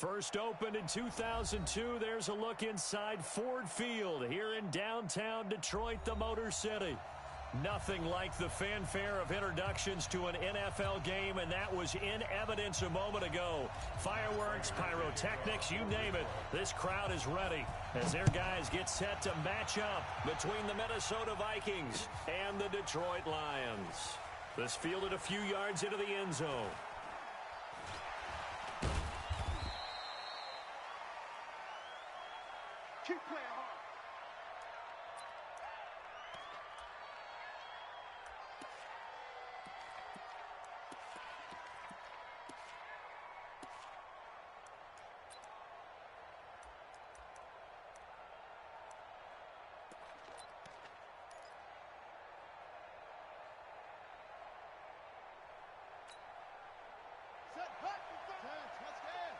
First opened in 2002, there's a look inside Ford Field here in downtown Detroit, the Motor City. Nothing like the fanfare of introductions to an NFL game, and that was in evidence a moment ago. Fireworks, pyrotechnics, you name it. This crowd is ready as their guys get set to match up between the Minnesota Vikings and the Detroit Lions. This fielded a few yards into the end zone. Keep playing hard. Set, hut, touch down.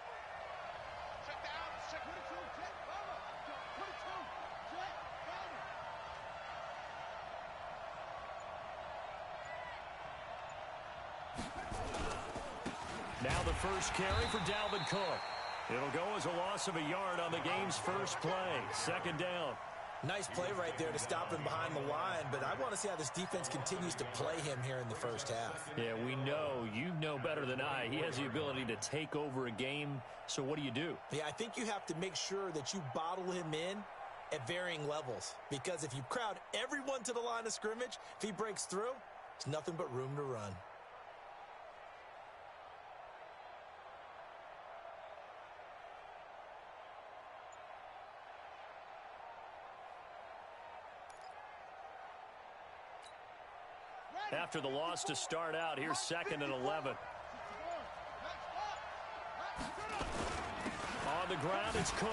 Check down, check 22, check, follow. 22, check, follow. Now the first carry for Dalvin Cook. It'll go as a loss of a yard on the game's first play. Second down. Nice play right there to stop him behind the line, but I want to see how this defense continues to play him here in the first half. Yeah, we know. You know better than I. He has the ability to take over a game, so what do you do? Yeah, I think you have to make sure that you bottle him in at varying levels, because if you crowd everyone to the line of scrimmage, if he breaks through, there's nothing but room to run. After the loss to start out, here's 2nd and 11. On the ground, it's Cook.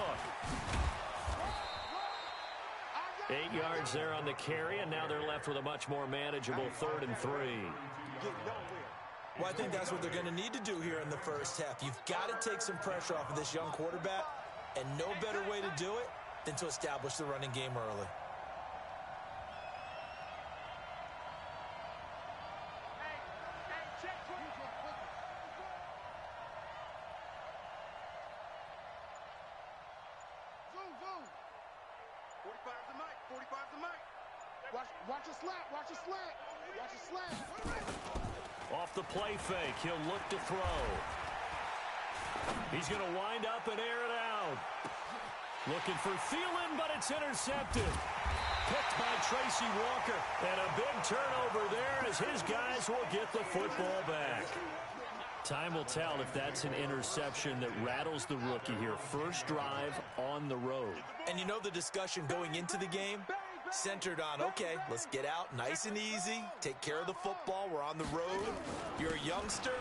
8 yards there on the carry, and now they're left with a much more manageable 3rd and 3. Well, I think that's what they're going to need to do here in the first half. You've got to take some pressure off of this young quarterback, and no better way to do it than to establish the running game early. Watch a slant, watch a slant, watch a slant. Off the play fake, he'll look to throw. He's going to wind up and air it out. Looking for Thielen, but it's intercepted. Picked by Tracy Walker. And a big turnover there as his guys will get the football back. Time will tell if that's an interception that rattles the rookie here. First drive on the road. And you know the discussion going into the game? Centered on, okay, let's get out nice and easy, take care of the football, we're on the road. You're a youngster,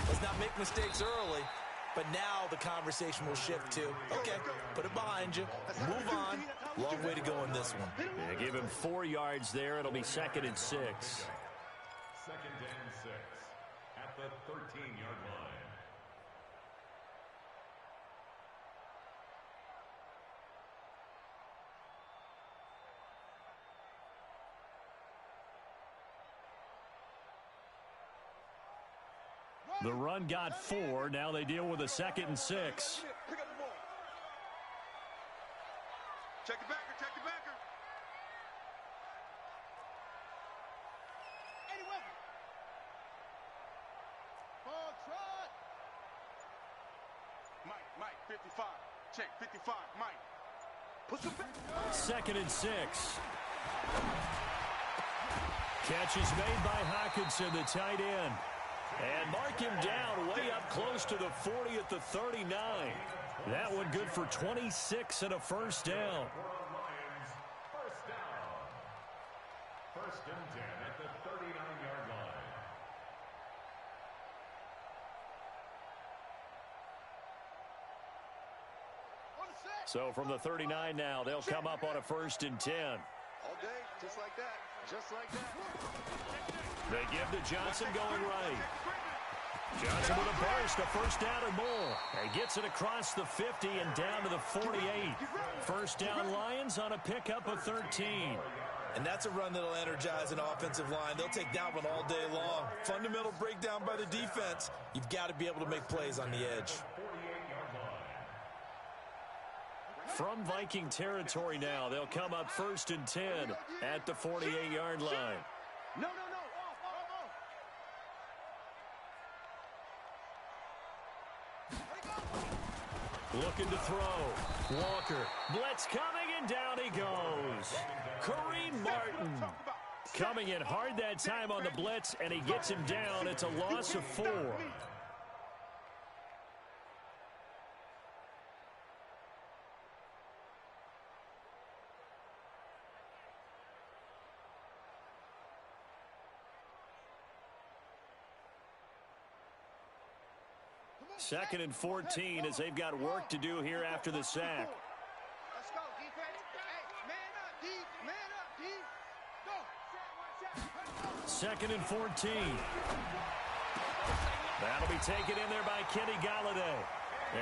let's not make mistakes early. But now the conversation will shift to, okay, put it behind you, move on. Long way to go in this one. Yeah, give him 4 yards there. It'll be 2nd and 6. 2nd and 6 at the 13-yard line. The run got 4. Now they deal with a 2nd and 6. Pick up the ball. Check the backer, check the backer. Eddie Weber. Ball trot. Mike, 55. Check, 55, Mike. Push him back. 2nd and 6. Catch is made by Hockenson, the tight end. And mark him down way up close to the 40 at the 39. That one good for 26 and a first down. First down. 1st and 10 at the 39-yard line. So from the 39 now, they'll come up on a 1st and 10. All day, just like that. Just like that. They give to Johnson going right. Johnson with a burst, a first down or more. And gets it across the 50 and down to the 48. First down Lions on a pickup of 13. And that's a run that'll energize an offensive line. They'll take that one all day long. Fundamental breakdown by the defense. You've got to be able to make plays on the edge. From Viking territory now, they'll come up 1st and 10 at the 48-yard line. No. Looking to throw. Walker. Blitz coming, and down he goes. Kareem Martin coming in hard that time on the blitz, and he gets him down. It's a loss of 4. Second and 14 as they've got work to do here after the sack. Let's go, defense. Hey, man up, D. Go. Second and 14. That'll be taken in there by Kenny Galladay.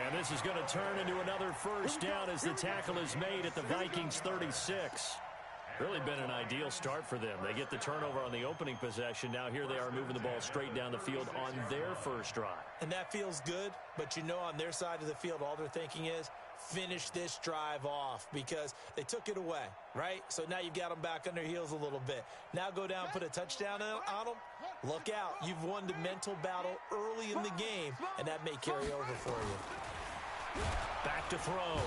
And this is going to turn into another first down as the tackle is made at the Vikings 36. Really been an ideal start for them. They get the turnover on the opening possession. Now here they are moving the ball straight down the field on their first drive. And that feels good, but you know on their side of the field, all they're thinking is finish this drive off because they took it away, right? So now you've got them back on their heels a little bit. Now go down, put a touchdown on them. Look out. You've won the mental battle early in the game, and that may carry over for you. Back to throw.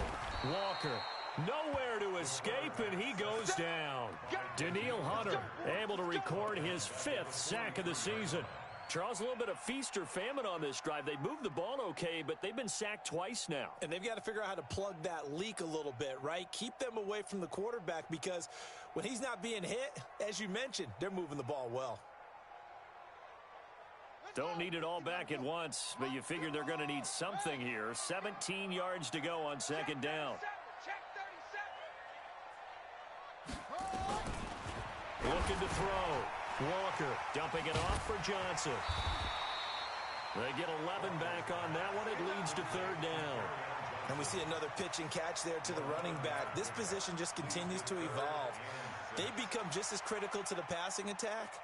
Walker. Nowhere to escape, and he goes down. Daniil Hunter able to record his 5th sack of the season. Charles, a little bit of feast or famine on this drive. They moved the ball okay, but they've been sacked twice now. And they've got to figure out how to plug that leak a little bit, right? Keep them away from the quarterback because when he's not being hit, as you mentioned, they're moving the ball well. Don't need it all back at once, but you figure they're going to need something here. 17 yards to go on second down. Looking to throw. Walker dumping it off for Johnson. They get 11 back on that one. It leads to third down. And we see another pitch and catch there to the running back. This position just continues to evolve. They become just as critical to the passing attack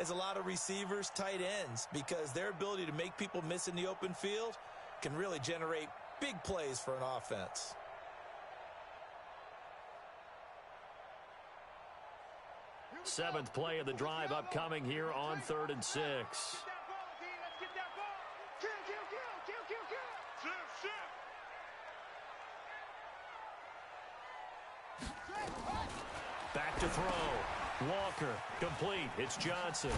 as a lot of receivers, tight ends, because their ability to make people miss in the open field can really generate big plays for an offense. Seventh play of the drive upcoming here on 3rd and 6. Back to throw. Walker complete. It's Johnson.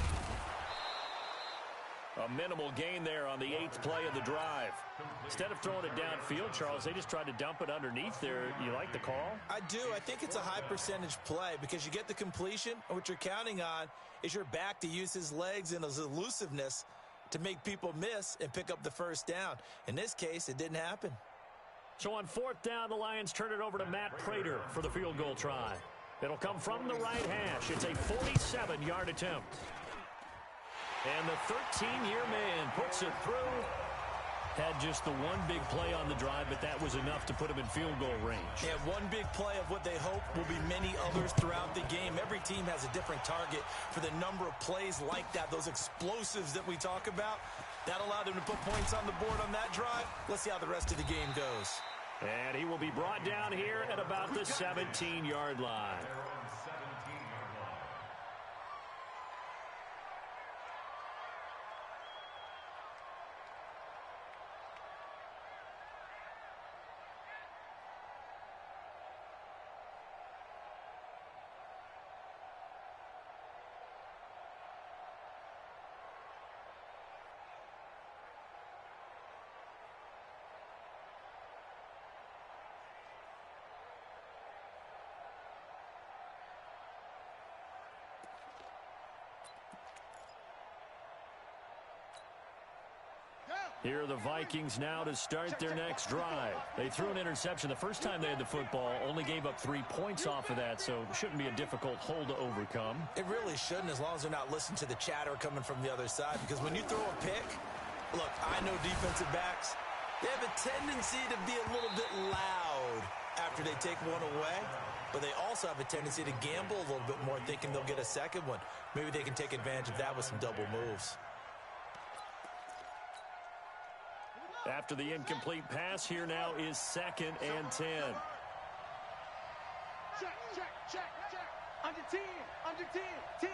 A minimal gain there on the 8th play of the drive. Instead of throwing it downfield, Charles, they just tried to dump it underneath there. You like the call? I do. I think it's a high percentage play because you get the completion, and what you're counting on is your back to use his legs and his elusiveness to make people miss and pick up the first down. In this case, it didn't happen. So on 4th down, the Lions turn it over to Matt Prater for the field goal try. It'll come from the right hash. It's a 47-yard attempt. And the 13-year man puts it through. Had just the one big play on the drive, but that was enough to put him in field goal range. Yeah, one big play of what they hope will be many others throughout the game. Every team has a different target for the number of plays like that, those explosives that we talk about. That allowed them to put points on the board on that drive. Let's see how the rest of the game goes. And he will be brought down here at about the 17-yard line. Here are the Vikings now to start their next drive. They threw an interception the first time they had the football, only gave up 3 points off of that, so shouldn't be a difficult hole to overcome. It really shouldn't, as long as they're not listening to the chatter coming from the other side, because when you throw a pick, look, I know defensive backs, they have a tendency to be a little bit loud after they take one away, but they also have a tendency to gamble a little bit more, thinking they'll get a second one. Maybe they can take advantage of that with some double moves. After the incomplete pass, here now is 2nd and 10. check. Under 10, under 10, 10.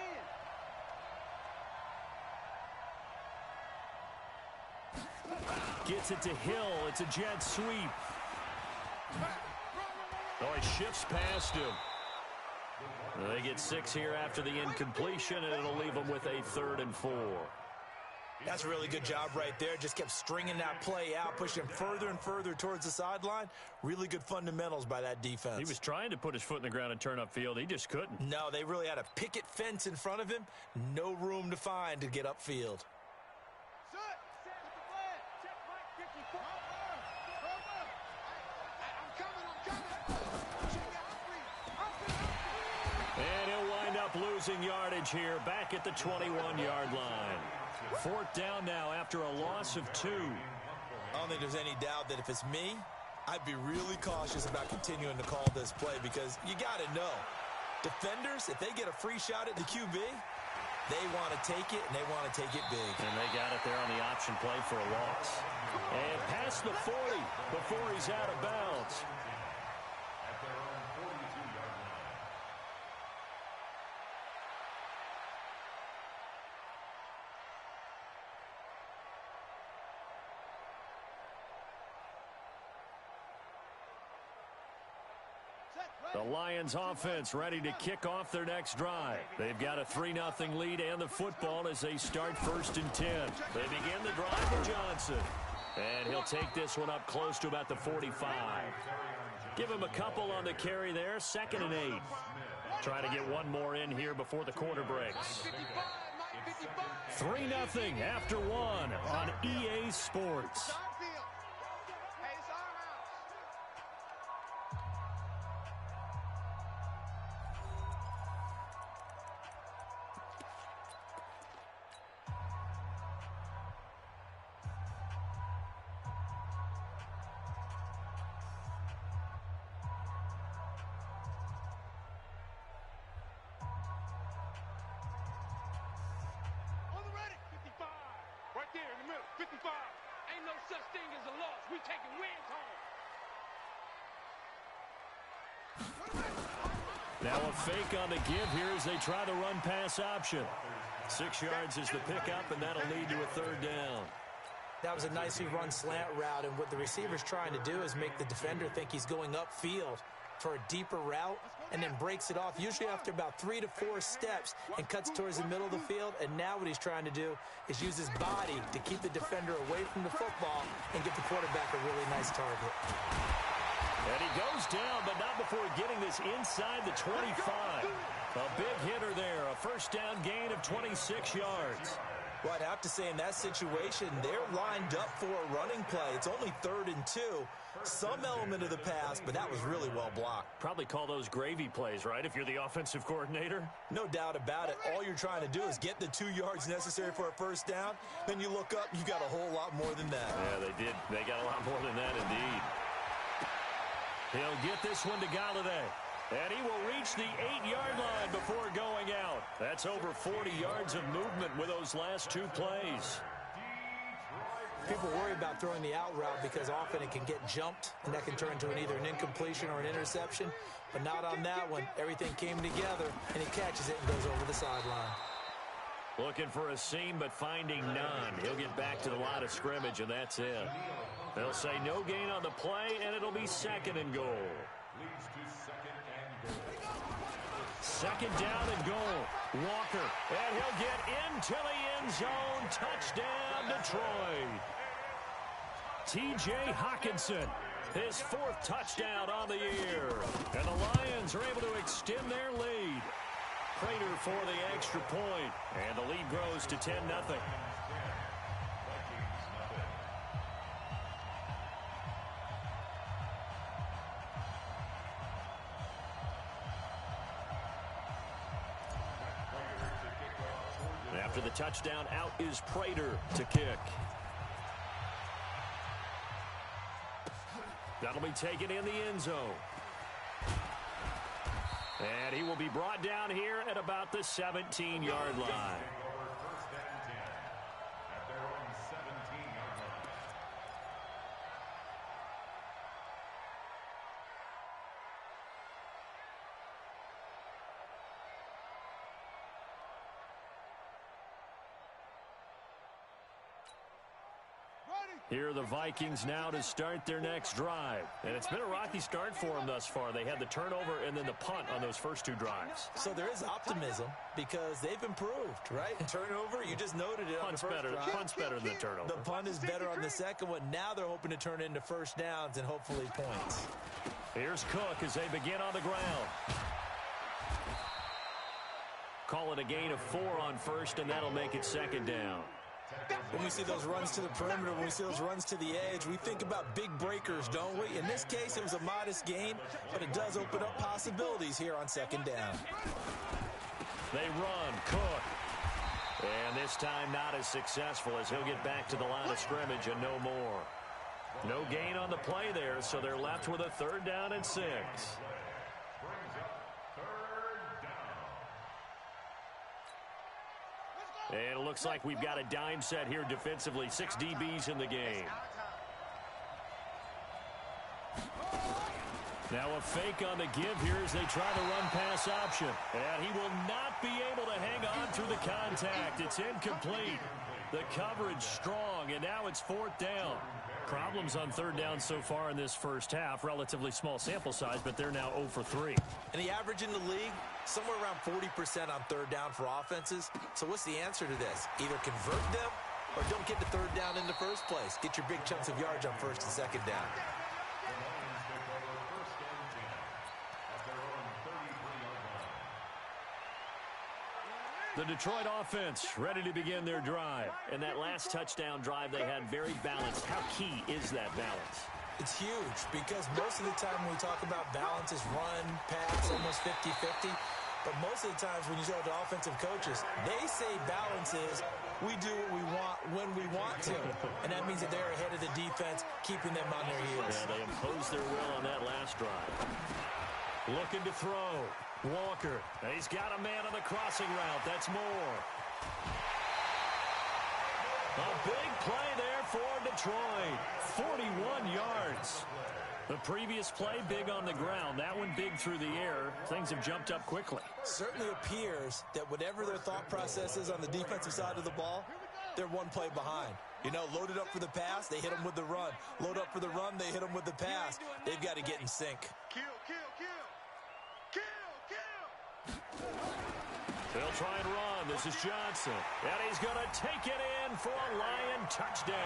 Gets it to Hill. It's a jet sweep. Oh, he shifts past him. They get 6 here after the incompletion, and it'll leave them with a 3rd and 4. That's a really good job right there. Just kept stringing that play out, pushing further and further towards the sideline. Really good fundamentals by that defense. He was trying to put his foot in the ground and turn upfield. He just couldn't. No, they really had a picket fence in front of him. No room to find to get upfield. And he'll wind up losing yardage here back at the 21-yard line. 4th down now after a loss of 2. I don't think there's any doubt that if it's me, I'd be really cautious about continuing to call this play because you got to know, defenders, if they get a free shot at the QB, they want to take it, and they want to take it big. And they got it there on the option play for a loss. And past the 40 before he's out of bounds. At their own 42-yard line. The Lions offense ready to kick off their next drive. They've got a 3-0 lead and the football as they start 1st and 10. They begin the drive with Johnson. And he'll take this one up close to about the 45. Give him a couple on the carry there. 2nd and 8. Trying to get one more in here before the quarter breaks. 3-0 after 1 on EA Sports. There in the middle, 55. Ain't no such thing as a loss. We taking wins home. Now a fake on the give here as they try the run-pass option. 6 yards is the pickup, and that'll lead to a 3rd down. That was a nicely run slant route, and what the receiver's trying to do is make the defender think he's going upfield for a deeper route and then breaks it off, usually after about 3 to 4 steps, and cuts towards the middle of the field. And now what he's trying to do is use his body to keep the defender away from the football and give the quarterback a really nice target. And he goes down, but not before getting this inside the 25. A big hitter there, a 1st down gain of 26 yards. Well, I'd have to say in that situation, they're lined up for a running play. It's only 3rd and 2. Some element of the pass, but that was really well blocked. Probably call those gravy plays, right, if you're the offensive coordinator? No doubt about it. All you're trying to do is get the 2 yards necessary for a 1st down. Then you look up, you got a whole lot more than that. Yeah, they did. They got a lot more than that, indeed. He'll get this one to Galladay. And he will reach the 8-yard line before going out. That's over 40 yards of movement with those last 2 plays. People worry about throwing the out route because often it can get jumped, and that can turn into either an incompletion or an interception. But not on that one. Everything came together, and he catches it and goes over the sideline. Looking for a seam, but finding none. He'll get back to the line of scrimmage, and that's it. They'll say no gain on the play, and it'll be 2nd and goal. Leads to 2nd and goal. 2nd down and goal. Walker, and he'll get into the end zone. Touchdown, Detroit. T.J. Hockenson, his 4th touchdown on the year. And the Lions are able to extend their lead. Prater for the extra point, and the lead grows to 10-0. After the touchdown, out is Prater to kick. That'll be taken in the end zone. And he will be brought down here at about the 17-yard line. Here are the Vikings now to start their next drive. And it's been a rocky start for them thus far. They had the turnover and then the punt on those first two drives. So there is optimism because they've improved, right? Turnover, you just noted it on the first drive. Punt's better than the turnover. The punt is better on the second one. Now they're hoping to turn it into first downs and hopefully points. Here's Cook as they begin on the ground. Call it a gain of 4 on first, and that'll make it second down. When we see those runs to the perimeter, when we see those runs to the edge, we think about big breakers, don't we? In this case, it was a modest gain, but it does open up possibilities here on second down. They run, Cook. And this time not as successful as he'll get back to the line of scrimmage and no more. No gain on the play there, so they're left with a 3rd down and 6. And it looks like we've got a dime set here defensively. 6 DBs in the game. Now a fake on the give here as they try the run-pass option. And he will not be able to hang on through the contact. It's incomplete. The coverage strong, and now it's 4th down. Problems on 3rd down so far in this first half. Relatively small sample size, but they're now 0 for 3. And the average in the league, somewhere around 40% on 3rd down for offenses. So what's the answer to this? Either convert them or don't get the 3rd down in the first place. Get your big chunks of yards on 1st and 2nd down. The Detroit offense ready to begin their drive. And that last touchdown drive they had very balanced. How key is that balance? It's huge because most of the time when we talk about balance is run, pass, almost 50-50. But most of the times when you talk to offensive coaches, they say balance is we do what we want when we want to. And that means that they're ahead of the defense, keeping them on their heels. Yeah, they imposed their will on that last drive. Looking to throw. Walker. He's got a man on the crossing route. That's Moore. A big play there for Detroit. 41 yards. The previous play, big on the ground. That one big through the air. Things have jumped up quickly. Certainly appears that whatever their thought process is on the defensive side of the ball, they're one play behind. You know, loaded up for the pass, they hit them with the run. Load up for the run, they hit them with the pass. They've got to get in sync. Kill. They'll try and run. This is Johnson. And he's going to take it in for a Lion touchdown.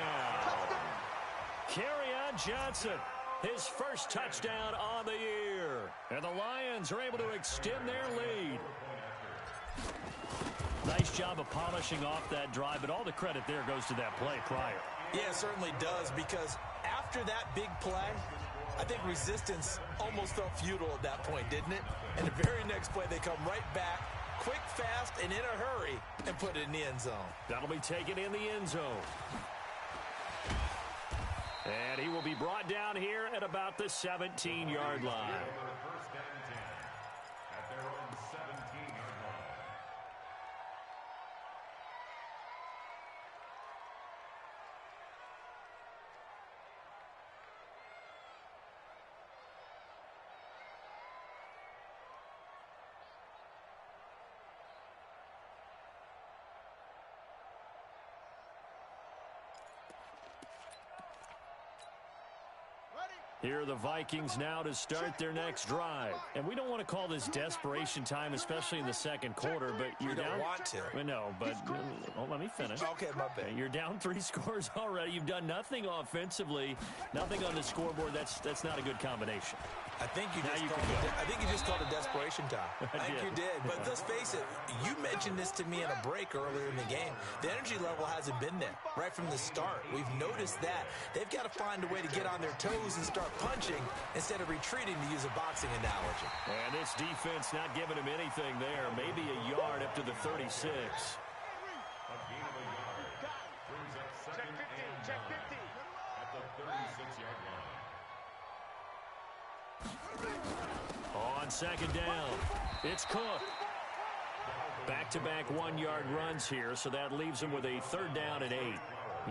Kerryon Johnson, his first touchdown on the year. And the Lions are able to extend their lead. Nice job of polishing off that drive, but all the credit there goes to that play prior. Yeah, it certainly does, because after that big play, I think resistance almost felt futile at that point, didn't it? And the very next play, they come right back, quick, fast, and in a hurry, and put it in the end zone. That'll be taken in the end zone. And he will be brought down here at about the 17-yard line. First and 10 at their own 17-yard line. Here are the Vikings now to start their next drive. And we don't want to call this desperation time, especially in the second quarter, but you're You don't down. want to. I know, but let me finish. Okay, my bad. You're down 3 scores already. You've done nothing offensively, nothing on the scoreboard. That's not a good combination. I think you Now just you called can go. I think you just called it desperation time. I think did. you did. But let's face it, you mentioned this to me in a break earlier in the game. The energy level hasn't been there right from the start. We've noticed that. They've got to find a way to get on their toes and start punching instead of retreating, to use a boxing analogy. And this defense not giving him anything there. Maybe a yard up to the 36. A gain of a yard brings up second and 9 at the 36-yard line. On second down, it's Cook. Back-to-back 1-yard runs here, so that leaves him with a 3rd down and 8.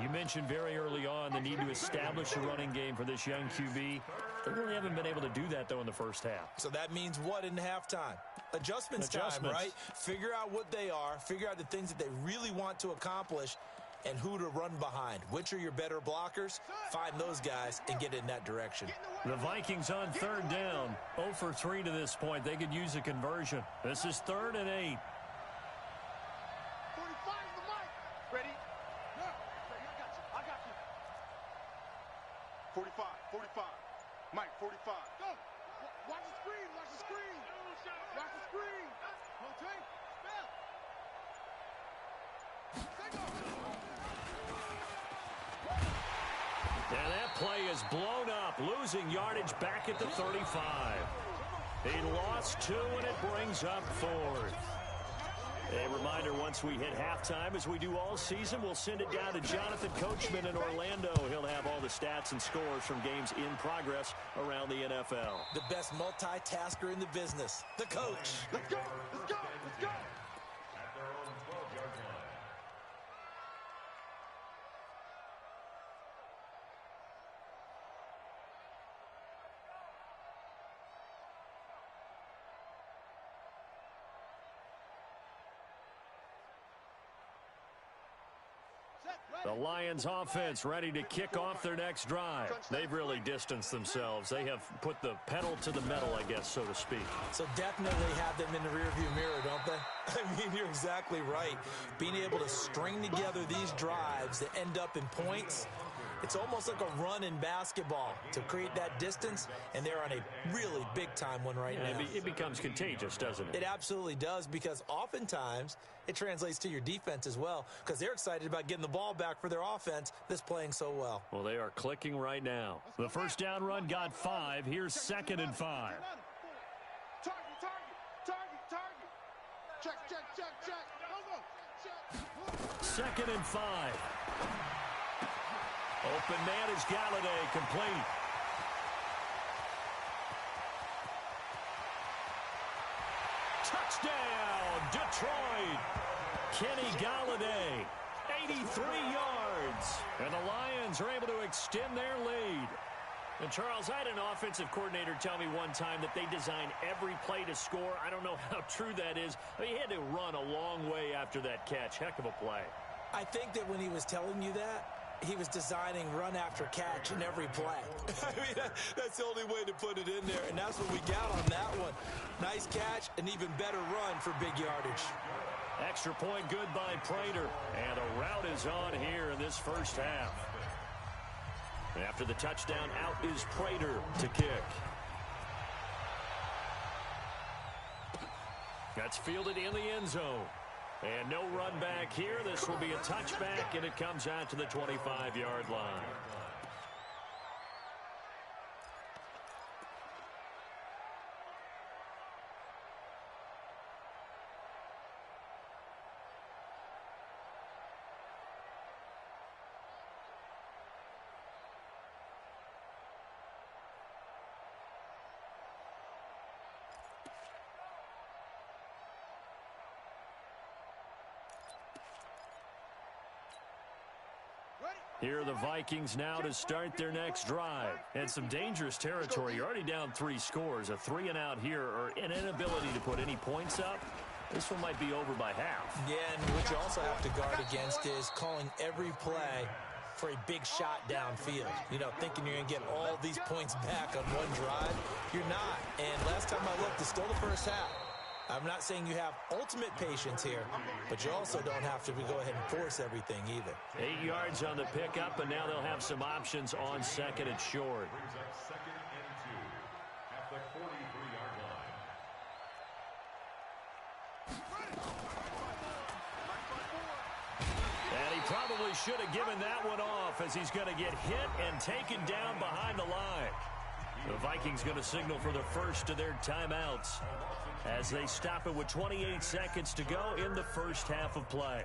You mentioned very early on the need to establish a running game for this young QB. They really haven't been able to do that, though, in the first half. So that means what in halftime? Adjustments time, right? Figure out what they are. Figure out the things that they really want to accomplish. and who to run behind. Which are your better blockers? Find those guys and get in that direction. The Vikings on third down. 0 for 3 to this point. They could use a conversion. This is 3rd and 8. 45 is the mic. Ready? Yeah. Ready, I got you. 45, 45. Mike, 45. Go. Watch the screen. Watch the screen. Watch the screen. Rotate. Spell. And that play is blown up, losing yardage back at the 35. He lost 2, and it brings up 4th. A reminder, once we hit halftime, as we do all season, we'll send it down to Jonathan Coachman in Orlando. He'll have all the stats and scores from games in progress around the NFL. The best multitasker in the business, the coach. Let's go. Let's go. Let's go. At their own 12-yard line. The Lions offense ready to kick off their next drive. They've really distanced themselves. They have put the pedal to the metal, I guess, so to speak. So definitely have them in the rearview mirror, don't they? I mean, you're exactly right. Being able to string together these drives that end up in points, it's almost like a run in basketball to create that distance, and they're on a really big-time one right now. It becomes contagious, doesn't it? It absolutely does, because oftentimes it translates to your defense as well, because they're excited about getting the ball back for their offense that's playing so well. Well, they are clicking right now. The first down run got 5. Here's 2nd and 5. Target, target. Check. Check. 2nd and 5. Open man is Galladay, complete. Touchdown, Detroit. Kenny Galladay, 83 yards. And the Lions are able to extend their lead. And, Charles, I had an offensive coordinator tell me one time that they design every play to score. I don't know how true that is. He had to run a long way after that catch. Heck of a play. I think that when he was telling you that, he was designing run after catch in every play. I mean, that's the only way to put it in there, and that's what we got on that one. Nice catch, an even better run for big yardage. Extra point good by Prater, and a rout is on here in this first half. After the touchdown, out is Prater to kick. That's fielded in the end zone. And no run back here. This will be a touchback, and it comes out to the 25-yard line. Here are the Vikings now to start their next drive. And some dangerous territory. You're already down 3 scores. A 3-and-out here, or an inability to put any points up. This one might be over by half. Yeah, and what you also have to guard against is calling every play for a big shot downfield. You know, thinking you're going to get all these points back on one drive. You're not. And last time I looked, it's still the first half. I'm not saying you have ultimate patience here, but you also don't have to go ahead and force everything either. 8 yards on the pickup, and now they'll have some options on 2nd and short. Brings up 2nd and 2 at the 43-yard line. And he probably should have given that one off, as he's going to get hit and taken down behind the line. The Vikings going to signal for the first of their timeouts as they stop it with 28 seconds to go in the first half of play.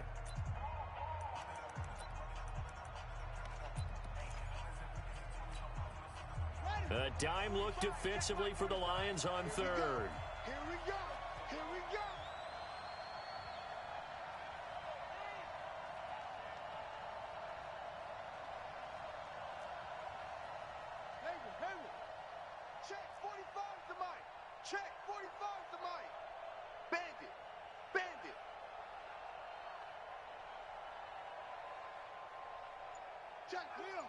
A dime look defensively for the Lions on 3rd. Here we go. Here we go. Hayward. Check 45 to Mike. Check 45 to Mike. Bandit. Check, Leo.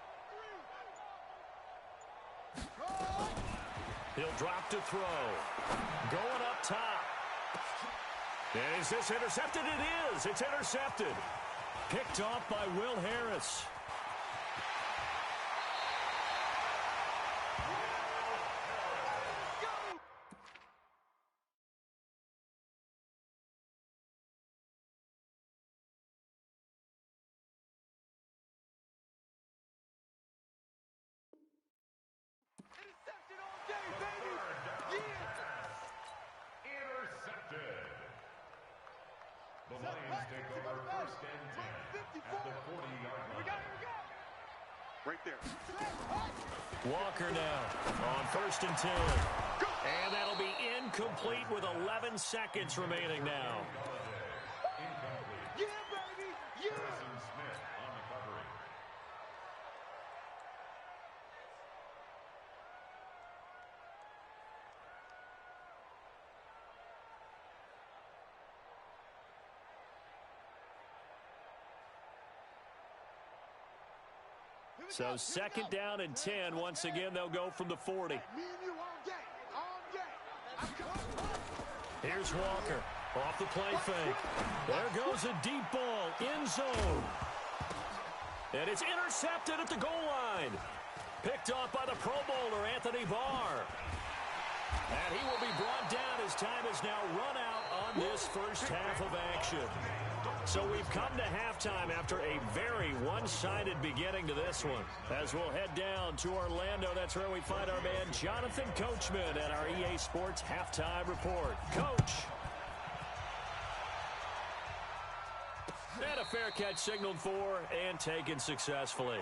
He'll drop to throw. Going up top. And is this intercepted? It is. It's intercepted. Picked off by Will Harris. Interception all day, baby. Yeah. Intercepted. The Lions take over first and 10 at the 40-yard line. Here we go. Right there. Walker now on first and 10. And that'll be incomplete with 11 seconds remaining now. Incomplete. Yeah, baby. Yeah. Harrison Smith on the coverage. So second down and 10. Once again, they'll go from the 40. Me and you all day. All day. I'm coming. Here's Walker off the play fake. There goes a deep ball, end zone. And it's intercepted at the goal line. Picked off by the Pro Bowler, Anthony Barr. And he will be brought down as time has now run out on this first half of action. So we've come to halftime after a very one-sided beginning to this one. As we'll head down to Orlando, that's where we find our man Jonathan Coachman at our EA Sports Halftime Report. Coach. And a fair catch signaled for and taken successfully.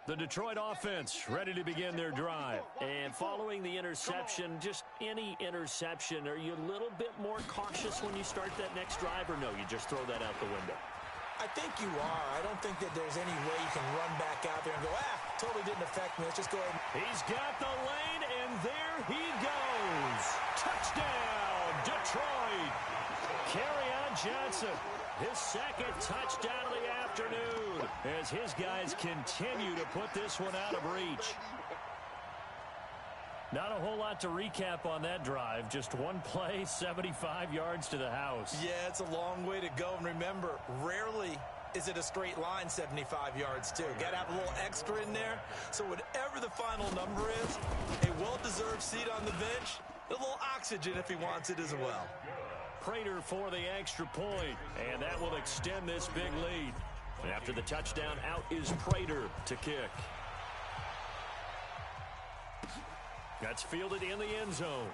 The Detroit offense ready to begin their drive. And following the interception, just any interception, are you a little bit more cautious when you start that next drive, or no, you just throw that out the window? I think you are. I don't think that there's any way you can run back out there and go, totally didn't affect me. Let's just go ahead. He's got the lane, and there he goes. Touchdown, Detroit. Kerryon Johnson, his second touchdown of the afternoon, as his guys continue to put this one out of reach. Not a whole lot to recap on that drive. Just one play, 75 yards to the house. Yeah, it's a long way to go. And remember, rarely is it a straight line 75 yards, too. Got to have a little extra in there. So whatever the final number is, a well-deserved seat on the bench, a little oxygen if he wants it as well. Prater for the extra point, and that will extend this big lead. After the touchdown, out is Prater to kick. That's fielded in the end zone.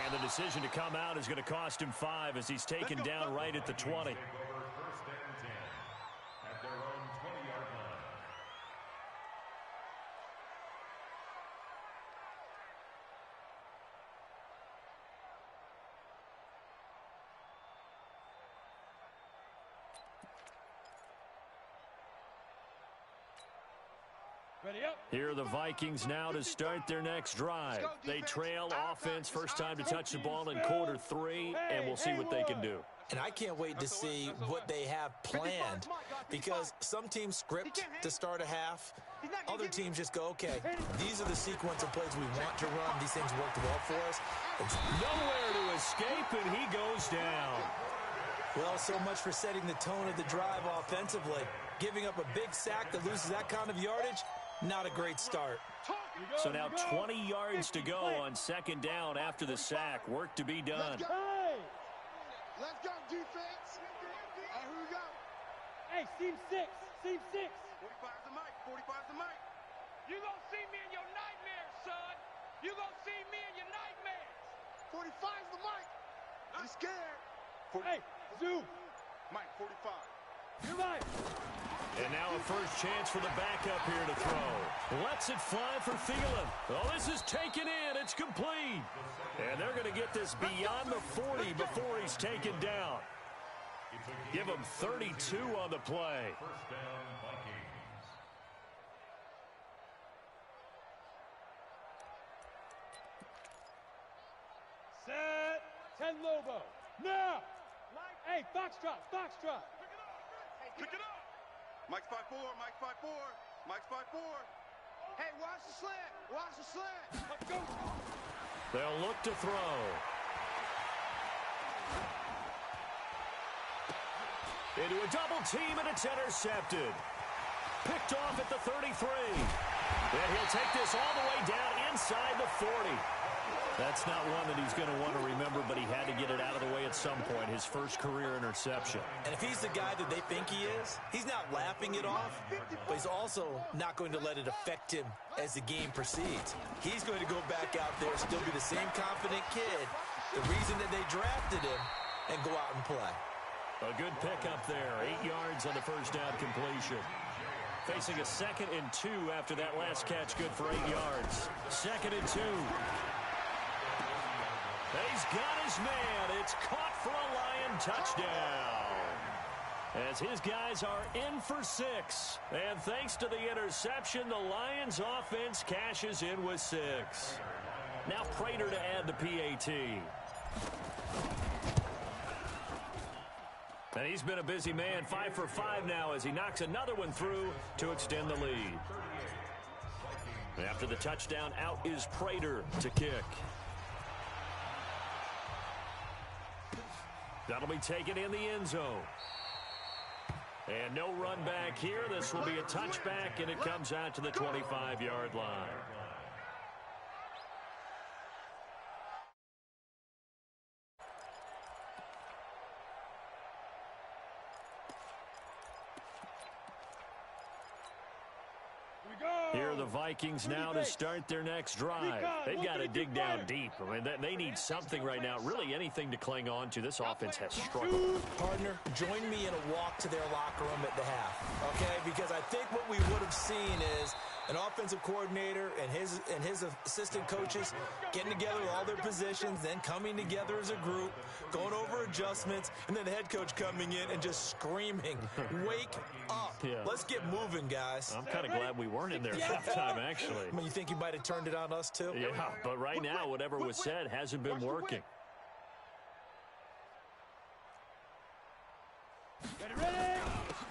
And the decision to come out is going to cost him 5 as he's taken down right at the 20. Here are the Vikings now to start their next drive. They trail offense, first time to touch the ball in quarter 3, and we'll see what they can do. And I can't wait to see what they have planned, because some teams script to start a half. Other teams just go, okay, these are the sequence of plays we want to run. These things worked well for us. It's nowhere to escape, and he goes down. Well, so much for setting the tone of the drive offensively. Giving up a big sack that loses that kind of yardage, not a great start. So now 20 yards to go on second down after the sack. Work to be done. Let's go, defense. Hey, who we got? Hey, seam 6. Seam 6. 45's the mic. 45's the mic. You gonna see me in your nightmares, son. You gonna see me in your nightmares. 45's the mic. I'm scared. Hey, Zoom. Mike, 45. You're right. And now a first chance for the backup here to throw. Lets it fly for Thielen. Oh, this is taken in. It's complete. And they're going to get this beyond the 40 before he's taken down. Give him 32 on the play. First down, Vikings. Set. 10 Lobo. Now. Hey, Foxtrot, Foxtrot. Pick it up. Mike's 5'4", Mike's 5'4", Mike's 5'4". Hey, watch the slant. Watch the slant. Let's go. They'll look to throw. Into a double team, and it's intercepted. Picked off at the 33. And he'll take this all the way down inside the 40. That's not one that he's going to want to remember, but he had to get it out of the way at some point, his first career interception. And if he's the guy that they think he is, he's not laughing it off, but he's also not going to let it affect him as the game proceeds. He's going to go back out there, still be the same confident kid, the reason that they drafted him, and go out and play. A good pickup there, 8 yards on the first down completion. Facing a 2nd and 2 after that last catch, good for 8 yards. 2nd and 2. He's got his man. It's caught for a Lion touchdown. As his guys are in for 6. And thanks to the interception, the Lions offense cashes in with 6. Now Prater to add the PAT. And he's been a busy man, 5 for 5 now as he knocks another one through to extend the lead. After the touchdown, out is Prater to kick. That'll be taken in the end zone. And no run back here. This will be a touchback, and it comes out to the 25-yard line. Here are the Vikings now to start their next drive. They've got to dig down deep. I mean, they need something right now, really anything to cling on to. This offense has struggled. Partner, join me in a walk to their locker room at the half, okay? Because I think what we would have seen is an offensive coordinator and his assistant coaches getting together with all their positions, then coming together as a group, going over adjustments, and then the head coach coming in and just screaming, wake up. Yeah. Let's get moving, guys. I'm kind of glad we weren't in there at halftime, actually. I mean, you think he might have turned it on us, too? Yeah, but right now, whatever was said hasn't been working.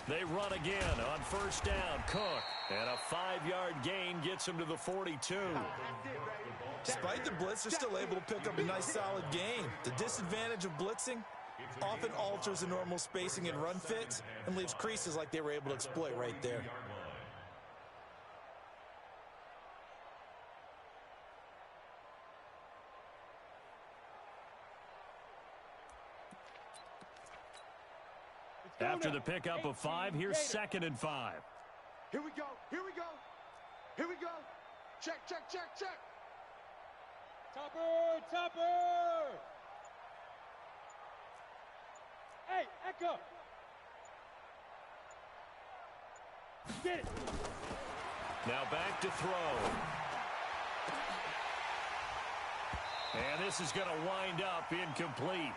They run again on first down. Cook. And a 5-yard gain gets him to the 42. Despite the blitz, they're still able to pick up a nice, solid gain. The disadvantage of blitzing often alters the normal spacing and run fits and leaves creases like they were able to exploit right there. After the pickup of 5, here's 2nd and 5. Here we go. Here we go. Here we go. Check, check, check, check. Topper, Topper. Hey, Echo. Get it. Now back to throw. And this is going to wind up incomplete.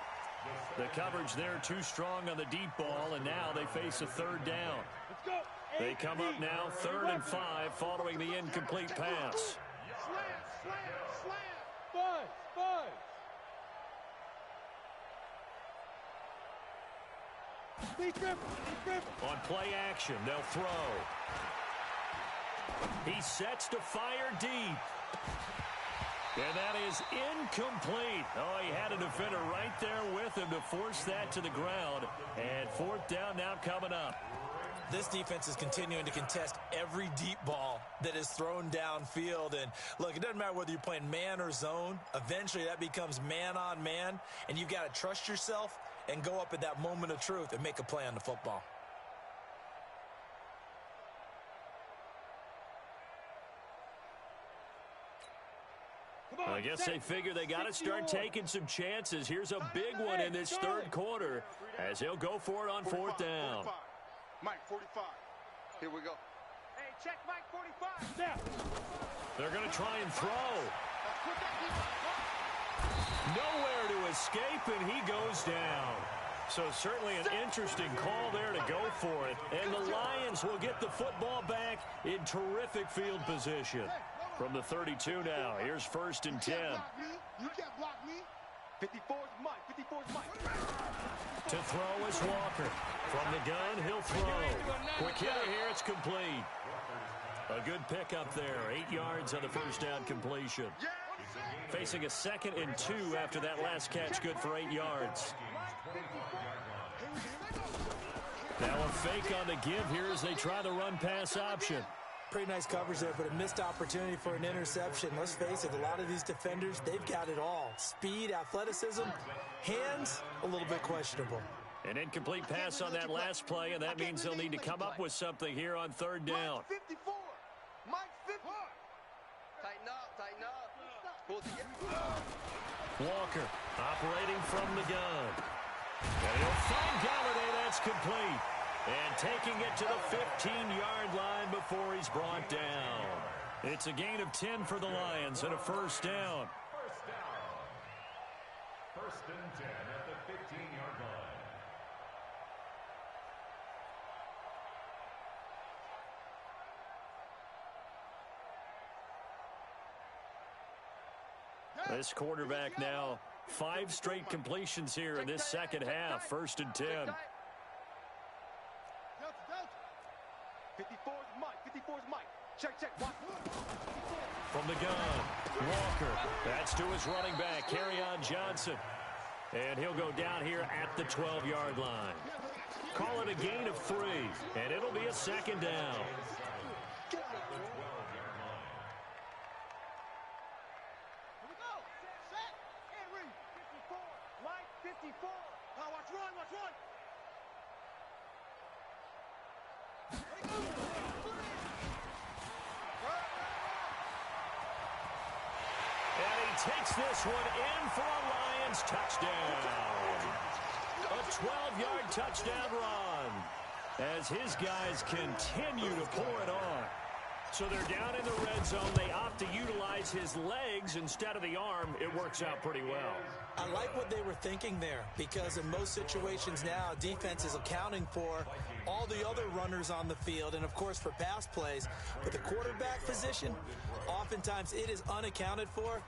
The coverage there too strong on the deep ball, and now they face a 3rd down. Let's go. They come up now 3rd and 5 following the incomplete pass. Slant, slant, slant. Buzz, buzz. Deep dribble. On play action, they'll throw. He sets to fire deep. And that is incomplete. Oh, he had a defender right there with him to force that to the ground. And 4th down now coming up. This defense is continuing to contest every deep ball that is thrown downfield. And look, it doesn't matter whether you're playing man or zone. Eventually that becomes man on man. And you've got to trust yourself and go up at that moment of truth and make a play on the football. I guess they figure they got to start taking some chances. Here's a big one in this 3rd quarter as he'll go for it on 4th down. 45. Mike, 45. Here we go. Hey, check Mike 45. Snap. They're going to try and throw. Nowhere to escape, and he goes down. So certainly an interesting call there to go for it. And the Lions will get the football back in terrific field position. From the 32 now, here's 1st and 10. You can't block me. 54's Mike. 54's Mike. To throw is Walker. From the gun, he'll throw. Quick hitter here, it's complete. A good pickup there. 8 yards on the first down completion. Facing a 2nd and 2 after that last catch, good for 8 yards. Now a fake on the give here as they try the run-pass option. Pretty nice coverage there, but a missed opportunity for an interception. Let's face it, a lot of these defenders, they've got it all. Speed, athleticism, hands, a little bit questionable. An incomplete pass on that last play, and that means they'll need to come up with something here on 3rd down. 54. Mike 54. Tighten up, tighten up. Pull together. Walker operating from the gun. And he'll find Galladay. That's complete. And taking it to the 15-yard line before he's brought down. It's a gain of 10 for the Lions and a 1st down. First down. 1st and 10 at the 15-yard line. This quarterback now, 5 straight completions here in this second half. 1st and 10. 54's Mike. 54's Mike. Check, check. Watch. From the gun, Walker. That's to his running back, Kerryon Johnson. And he'll go down here at the 12-yard line. Call it a gain of 3, and it'll be a 2nd down. Mike 54. Now watch run, watch run. And he takes this one in for a Lions touchdown. A 12-yard touchdown run as his guys continue to pour it on. So they're down in the red zone. They opt to utilize his legs instead of the arm. It works out pretty well. I like what they were thinking there, because in most situations now, defense is accounting for all the other runners on the field and, of course, for pass plays. But the quarterback position, oftentimes it is unaccounted for.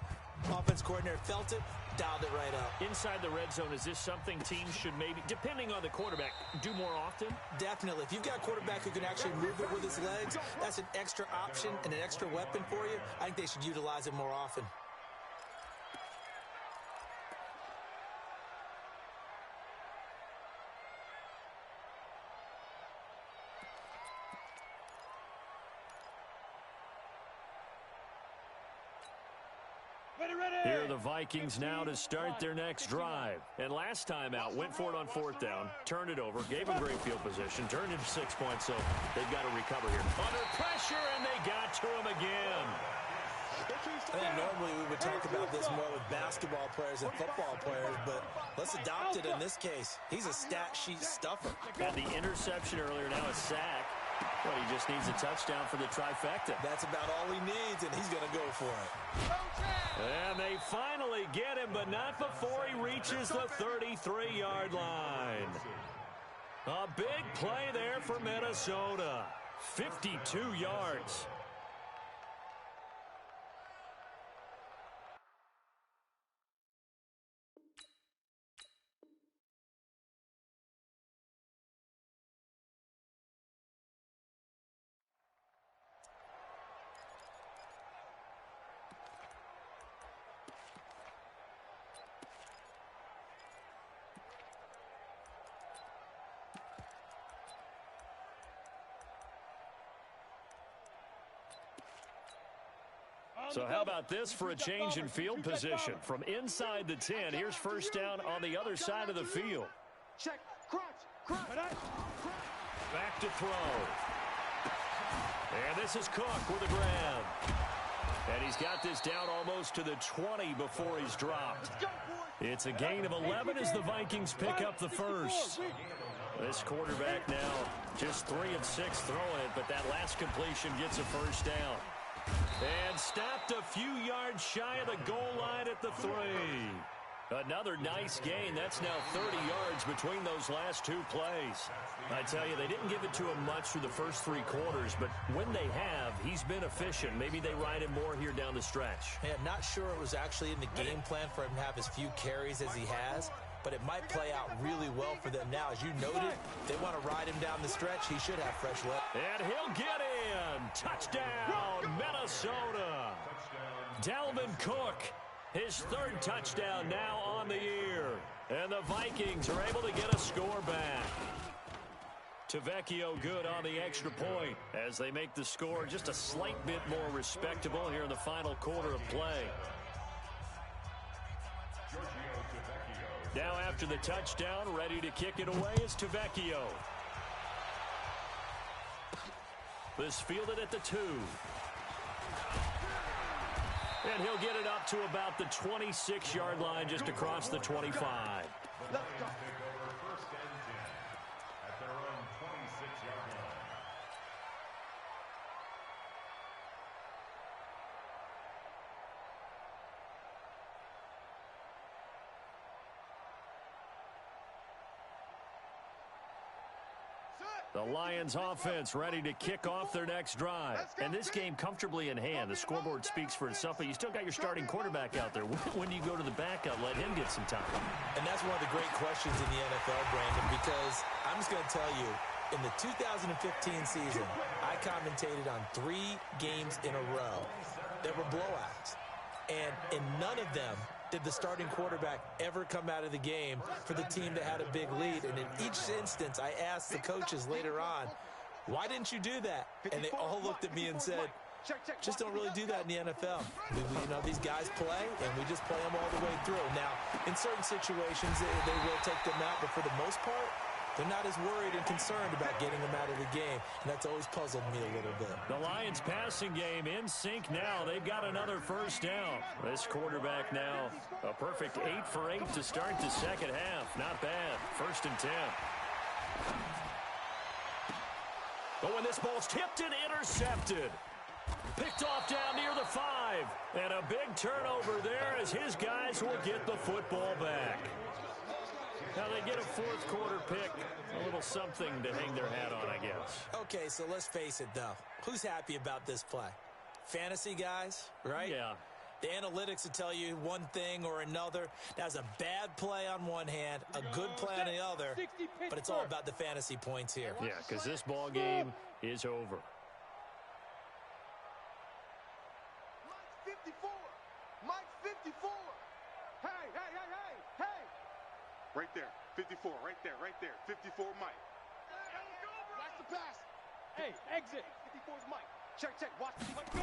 Offense coordinator felt it, dialed it right up. Inside the red zone, is this something teams should maybe, depending on the quarterback, do more often? Definitely. If you've got a quarterback who can actually move it with his legs, that's an extra option and an extra weapon for you. I think they should utilize it more often. Here are the Vikings now to start their next drive. And last time out, went for it on 4th down, turned it over, gave them great field position, turned into 6 points, so they've got to recover here. Under pressure, and they got to him again. I think normally we would talk about this more with basketball players and football players, but let's adopt it in this case. He's a stat sheet stuffer. And the interception earlier, now a sack. Well, he just needs a touchdown for the trifecta. That's about all he needs, and he's going to go for it. And they finally get him, but not before he reaches the 33-yard line. A big play there for Minnesota. 52 yards. So how about this for a change in field position? From inside the 10, here's 1st down on the other side of the field. Check. Crunch. Crunch. Back to throw. And this is Cook with a grab. And he's got this down almost to the 20 before he's dropped. It's a gain of 11 as the Vikings pick up the first. This quarterback now just 3 of 6 throwing it, but that last completion gets a first down. And stopped a few yards shy of the goal line at the 3. Another nice gain. That's now 30 yards between those last 2 plays. I tell you, they didn't give it to him much through the first 3 quarters, but when they have, he's been efficient. Maybe they ride him more here down the stretch. Yeah, not sure it was actually in the game plan for him to have as few carries as he has, but it might play out really well for them now. As you noted, they want to ride him down the stretch. He should have fresh legs. And he'll get in. Touchdown, Minnesota. Dalvin Cook, his 3rd touchdown now on the year. And the Vikings are able to get a score back. Tavecchio good on the extra point as they make the score just a slight bit more respectable here in the final quarter of play. Now after the touchdown, ready to kick it away is Tavecchio. This fielded at the 2. And he'll get it up to about the 26-yard line just across the 25. Let's go. First and 10 at their own 26-yard line. The Lions offense ready to kick off their next drive. And this game comfortably in hand. The scoreboard speaks for itself, but you still got your starting quarterback out there. When do you go to the backup? Let him get some time. And that's one of the great questions in the NFL, Brandon, because I'm just going to tell you, in the 2015 season, I commentated on 3 games in a row that were blowouts. And in none of them did the starting quarterback ever come out of the game for the team that had a big lead. And in each instance, I asked the coaches later on, why didn't you do that? And they all looked at me and said, just don't really do that in the NFL. You know, these guys play, and we just play them all the way through. Now, in certain situations, they will take them out, but for the most part, they're not as worried and concerned about getting them out of the game, and that's always puzzled me a little bit. The Lions passing game in sync now. They've got another first down. This quarterback now a perfect 8 for 8 to start the second half. Not bad. 1st and 10. But when this ball's tipped and intercepted. Picked off down near the 5. And a big turnover there as his guys will get the football back. Now they get a 4th quarter pick, a little something to hang their hat on, I guess. Okay, so let's face it, though. Who's happy about this play? Fantasy guys, right? Yeah. The analytics will tell you one thing or another. That's a bad play on one hand, a good play on the other, but it's all about the fantasy points here. Yeah, because this ball game is over. Mike 54. Mike 54. Hey, hey, hey, hey, hey. Right there. 54. Right there. Right there. 54 Mike. Watch the pass. Hey, exit. 54 is Mike. Check, check. Watch the Mike. Go.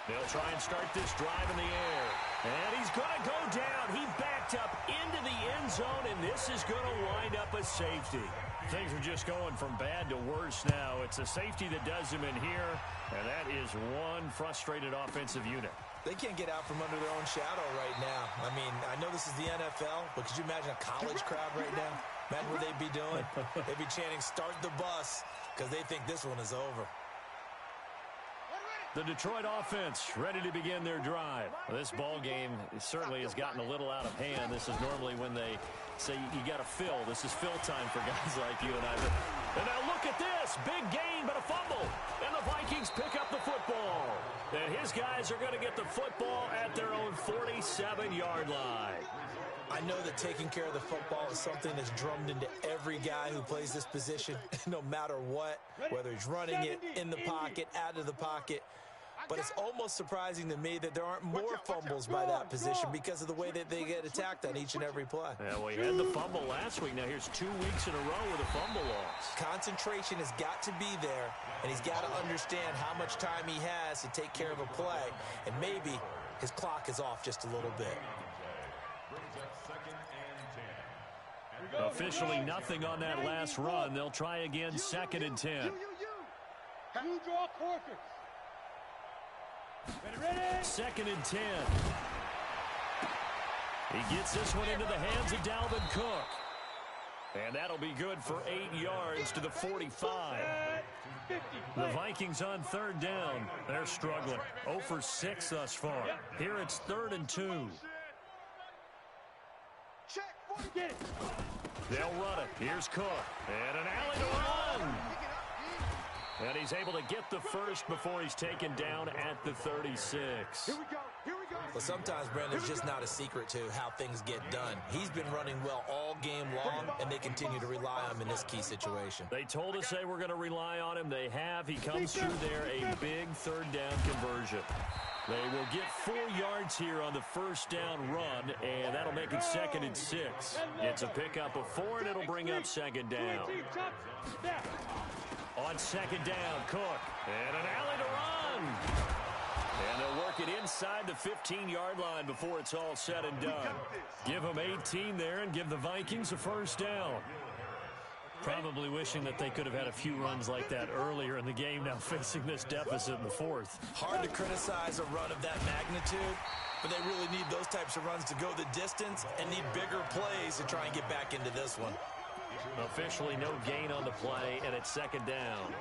They'll try and start this drive in the air. And he's going to go down. He backed up into the end zone, and this is going to wind up a safety. Things are just going from bad to worse now. It's a safety that does him in here, and that is one frustrated offensive unit. They can't get out from under their own shadow right now. I mean, I know this is the NFL, but could you imagine a college crowd right now? Imagine what they'd be doing. They'd be chanting, start the bus, because they think this one is over. The Detroit offense ready to begin their drive. This ball game certainly has gotten a little out of hand. This is normally when they say you got to fill. This is fill time for guys like you and I. And now look at this. Big gain, but a fumble. And the Vikings pick up the football. And his guys are going to get the football at their own 47-yard line. I know that taking care of the football is something that's drummed into every guy who plays this position, no matter what, whether he's running it, in the pocket, out of the pocket. But it's almost surprising to me that there aren't more fumbles by that position because of the way that they get attacked on each and every play. Yeah, well, he had the fumble last week. Now here's 2 weeks in a row with a fumble loss. Concentration has got to be there, and he's got to understand how much time he has to take care of a play, and maybe his clock is off just a little bit. Officially nothing on that last run. They'll try again, 2nd and 10. You draw quarters. Ready? 2nd and 10. He gets this one into the hands of Dalvin Cook. And that'll be good for 8 yards to the 45. The Vikings on third down. They're struggling. 0 for 6 thus far. Here it's 3rd and 2. They'll run it. Here's Cook. And an alley to run. And he's able to get the first before he's taken down at the 36. Here we go. Well, sometimes, Brandon, it's just not a secret to how things get done. He's been running well all game long, and they continue to rely on him in this key situation. They told us they were going to rely on him. They have. He comes through there, a big 3rd down conversion. They will get 4 yards here on the first down run, and that'll make it 2nd and 6. It's a pickup of 4, and it'll bring up 2nd down. On 2nd down, Cook. And an alley to run. And they'll work it inside the 15-yard line before it's all said and done. Give them 18 there and give the Vikings a first down. Probably wishing that they could have had a few runs like that earlier in the game, now facing this deficit in the 4th. Hard to criticize a run of that magnitude, but they really need those types of runs to go the distance and need bigger plays to try and get back into this one. Officially no gain on the play, and it's 2nd down.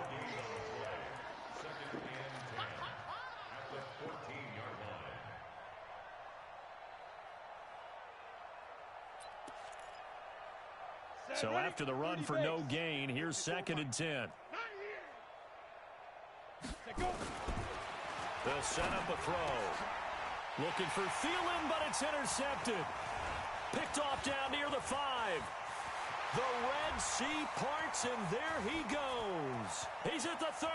So after the run for no gain, here's 2nd and 10. They'll set up a throw. Looking for Thielen, but it's intercepted. Picked off down near the 5. The Red Sea parts, and there he goes. He's at the 30.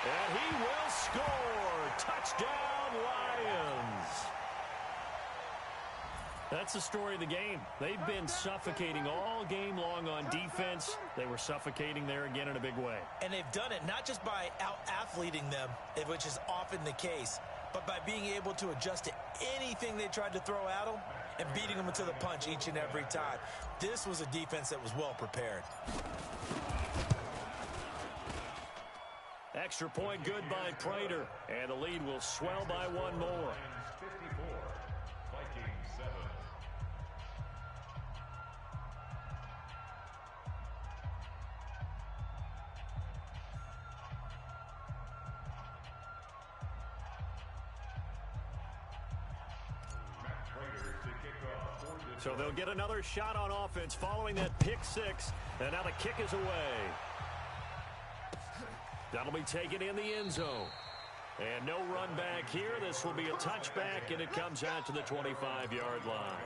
And he will score. Touchdown, Lions. That's the story of the game. They've been suffocating all game long on defense. They were suffocating there again in a big way. And they've done it not just by out-athleting them, which is often the case, but by being able to adjust to anything they tried to throw at them and beating them to the punch each and every time. This was a defense that was well prepared. Extra point good by Prater, and the lead will swell by 1 more. So they'll get another shot on offense following that pick 6. And now the kick is away. That'll be taken in the end zone. And no run back here. This will be a touchback, and it comes out to the 25-yard line.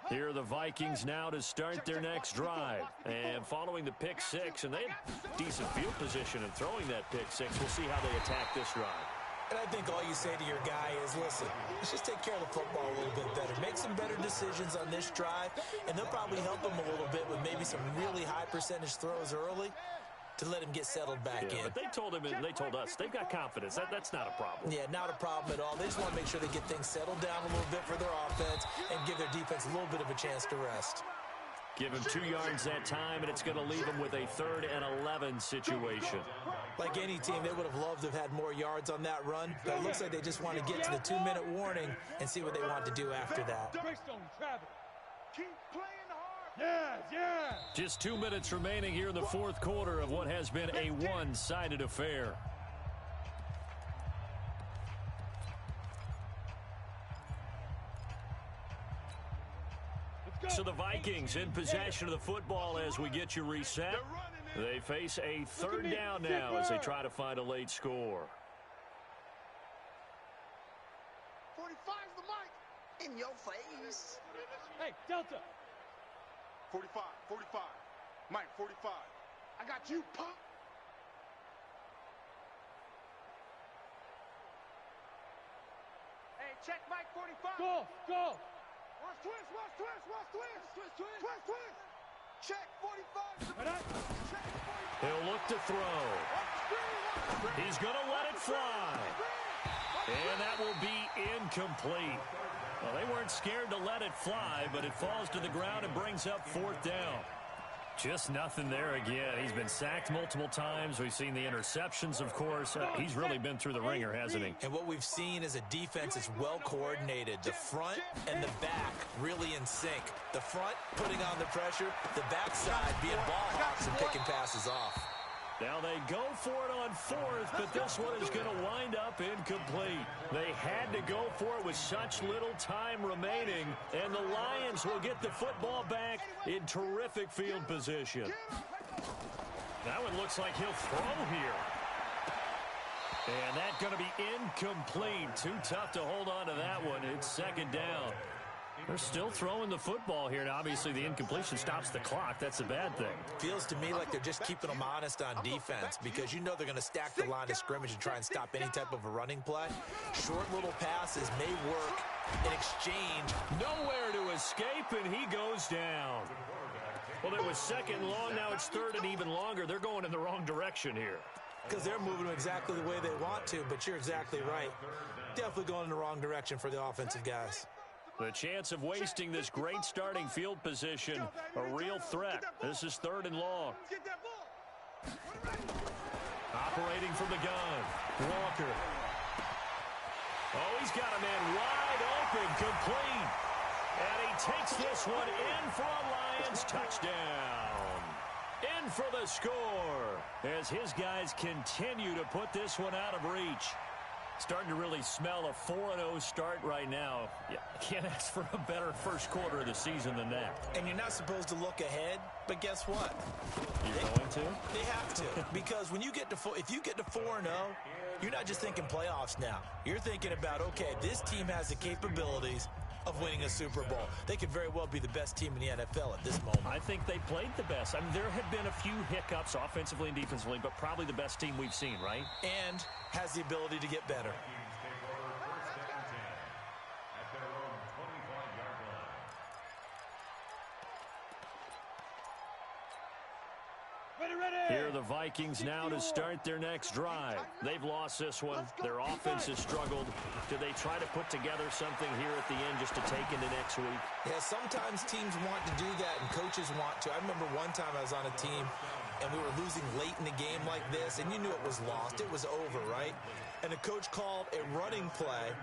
Here are the Vikings now to start their next drive. And following the pick 6, and they had decent field position in throwing that pick 6. We'll see how they attack this drive. And I think all you say to your guy is, listen, let's just take care of the football a little bit better. Make some better decisions on this drive, and they'll probably help him a little bit with maybe some really high percentage throws early to let him get settled back in. But they told him, and they told us, they've got confidence. That's not a problem. Yeah, not a problem at all. They just want to make sure they get things settled down a little bit for their offense and give their defense a little bit of a chance to rest. Give him 2 yards that time, and it's going to leave him with a 3rd and 11 situation. Like any team, they would have loved to have had more yards on that run, but it looks like they just want to get to the 2-minute warning and see what they want to do after that. Keep playing hard. Just 2 minutes remaining here in the 4th quarter of what has been a one-sided affair. So the Vikings in possession of the football as we get you reset. They face a 3rd down now as they try to find a late score. 45's the mic. In your face. Hey, Delta. 45, 45. Mike, 45. I got you, punk. Hey, check Mike 45. Go. Watch twist. Check 45. He'll look to throw. He's going to let it fly. And that will be incomplete. Well, they weren't scared to let it fly, but it falls to the ground and brings up 4th down. Just nothing there again. He's been sacked multiple times. We've seen the interceptions, of course. He's really been through the ringer, hasn't he? And what we've seen is a defense that's well coordinated. The front and the back really in sync. The front putting on the pressure, the backside being ball hawks and picking passes off. Now they go for it on 4th, but this one is going to wind up incomplete. They had to go for it with such little time remaining, and the Lions will get the football back in terrific field position. Now it looks like he'll throw here. And that's going to be incomplete. Too tough to hold on to that one. It's 2nd down. They're still throwing the football here. Now, obviously, the incompletion stops the clock. That's a bad thing. Feels to me like they're just keeping them honest on defense because you know they're going to stack the line of scrimmage and try and stop any type of a running play. Short little passes may work in exchange. Nowhere to escape, and he goes down. Well, it was 2nd and long. Now it's 3rd and even longer. They're going in the wrong direction here. Because they're moving exactly the way they want to, but you're exactly right. Definitely going in the wrong direction for the offensive guys. The chance of wasting this great starting field position, a real threat. This is 3rd and long. Operating from the gun, Walker. Oh, he's got a man wide open, complete. And he takes this one in for a Lions touchdown. In for the score as his guys continue to put this one out of reach. Starting to really smell a 4-0 start right now. Yeah, can't ask for a better first quarter of the season than that. And you're not supposed to look ahead, but guess what? You're going to? They have to, because when you get to if you get to 4-0, you're not just thinking playoffs now. You're thinking about, okay, this team has the capabilities of winning a Super Bowl. They could very well be the best team in the NFL at this moment. I think they played the best. I mean, there have been a few hiccups offensively and defensively, but probably the best team we've seen, right? And has the ability to get better. Here are the Vikings now to start their next drive. They've lost this one. Their offense has struggled. Do they try to put together something here at the end just to take into next week? Yeah, sometimes teams want to do that and coaches want to. I remember one time I was on a team and we were losing late in the game like this, and you knew it was lost. It was over, right? And the coach called a running play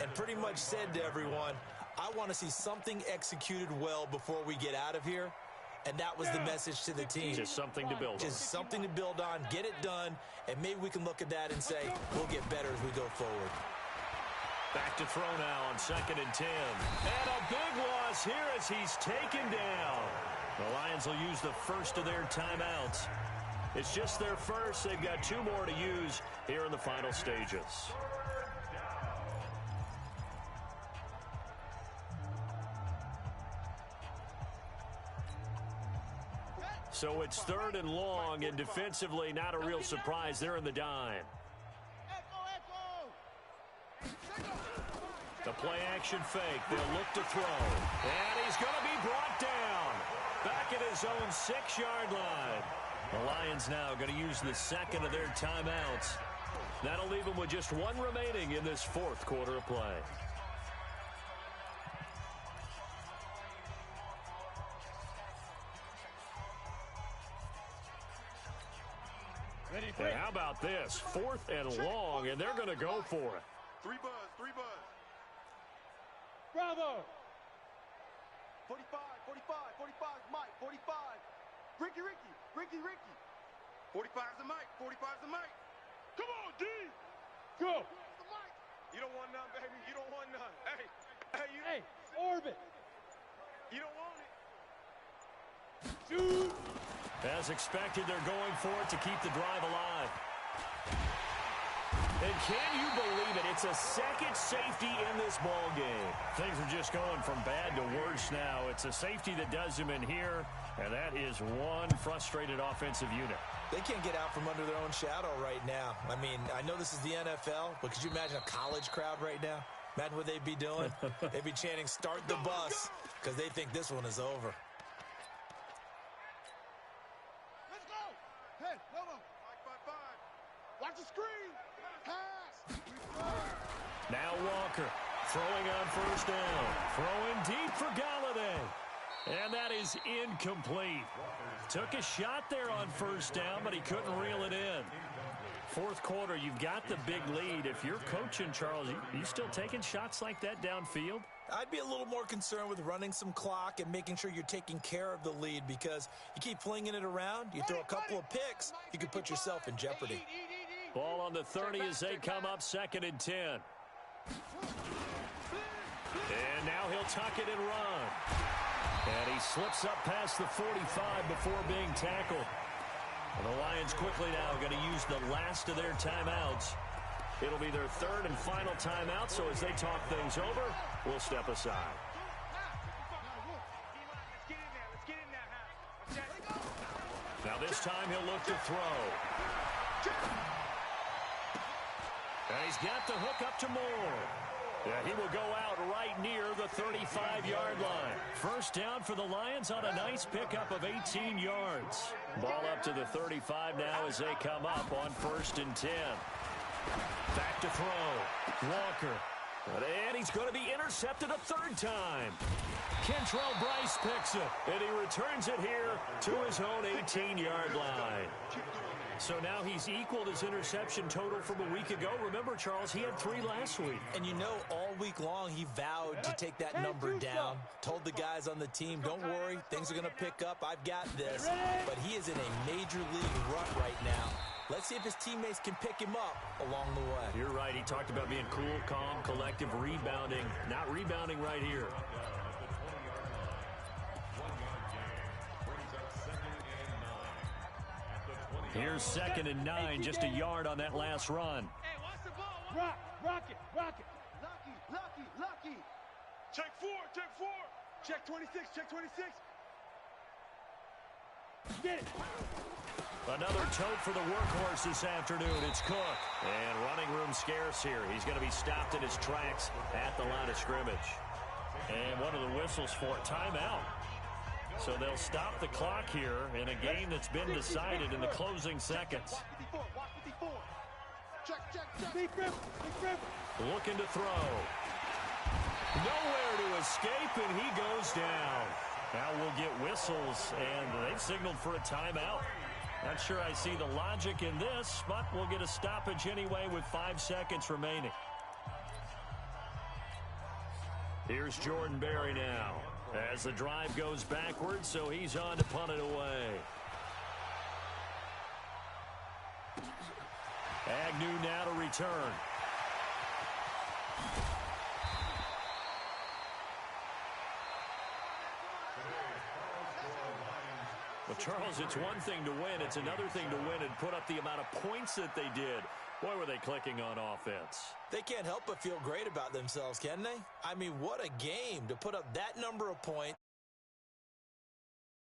and pretty much said to everyone, I want to see something executed well before we get out of here. And that was the message to the team. Just something to build on. Just something to build on, get it done, and maybe we can look at that and say, we'll get better as we go forward. Back to throw now on 2nd and 10. And a big loss here as he's taken down. The Lions will use the first of their timeouts. It's just their first. They've got 2 more to use here in the final stages. So it's 3rd and long, and defensively, not a real surprise. They're in the dime. The play-action fake. They'll look to throw. And he's going to be brought down. Back at his own 6-yard line. The Lions now going to use the second of their timeouts. That'll leave them with just 1 remaining in this 4th quarter of play. And how about this? 4th and long, and they're going to go for it. 3 buzz. Bravo! 45, Mike, 45. Ricky. 45's the Mike. Come on, D! Go! You don't want none, baby. You don't want none. Hey, orbit! You don't want it. Shoot! As expected, they're going for it to keep the drive alive. And can you believe it? It's a second safety in this ball game. Things are just going from bad to worse now. It's a safety that does him in here, and that is one frustrated offensive unit. They can't get out from under their own shadow right now. I mean, I know this is the NFL, but could you imagine a college crowd right now? Imagine what they'd be doing. They'd be chanting, start the bus, because they think this one is over. Let's go. Hey, Lobo. 5. Watch the screen. Pass. Now Walker throwing on first down. Throwing deep for Galladay. And that is incomplete. Took a shot there on first down, but he couldn't reel it in. Fourth quarter, you've got the big lead. If you're coaching, Charles, you still taking shots like that downfield? I'd be a little more concerned with running some clock and making sure you're taking care of the lead, because you keep flinging it around, you throw a couple of picks, you could put yourself in jeopardy. Ball on the 30 as they come up 2nd and 10. And now he'll tuck it and run. And he slips up past the 45 before being tackled. And the Lions quickly now going to use the last of their timeouts. It'll be their third and final timeout, so as they talk things over, we'll step aside. Now this time he'll look to throw. And he's got the hook up to Moore. Yeah, he will go out right near the 35-yard line. First down for the Lions on a nice pickup of 18 yards. Ball up to the 35 now as they come up on 1st and 10. Back to throw. Walker. And he's going to be intercepted a third time. Kentrell Bryce picks it, and he returns it here to his own 18-yard line. So now he's equaled his interception total from a week ago. Remember, Charles, he had 3 last week. And you know, all week long he vowed to take that number down. Told the guys on the team, don't worry, things are going to pick up. I've got this. But he is in a major league rut right now. Let's see if his teammates can pick him up along the way. You're right. He talked about being cool, calm, collective, rebounding. Not rebounding right here. Here's 2nd and 9, just a yard on that last run. Hey, watch the ball. Rock it. Lucky. Check 4. Check 26. Get it. Another tote for the workhorse this afternoon. It's Cook. And running room scarce here. He's going to be stopped in his tracks at the line of scrimmage. And one of the whistles for a timeout. So they'll stop the clock here in a game that's been decided in the closing seconds. Looking to throw. Nowhere to escape, and he goes down. Now we'll get whistles, and they've signaled for a timeout. Not sure I see the logic in this, but we'll get a stoppage anyway with 5 seconds remaining. Here's Jordan Berry now as the drive goes backwards, so he's on to punt it away. Agnew now to return. Well, Charles, it's one thing to win. It's another thing to win and put up the amount of points that they did. Boy, were they clicking on offense. They can't help but feel great about themselves, can they? I mean, what a game to put up that number of points.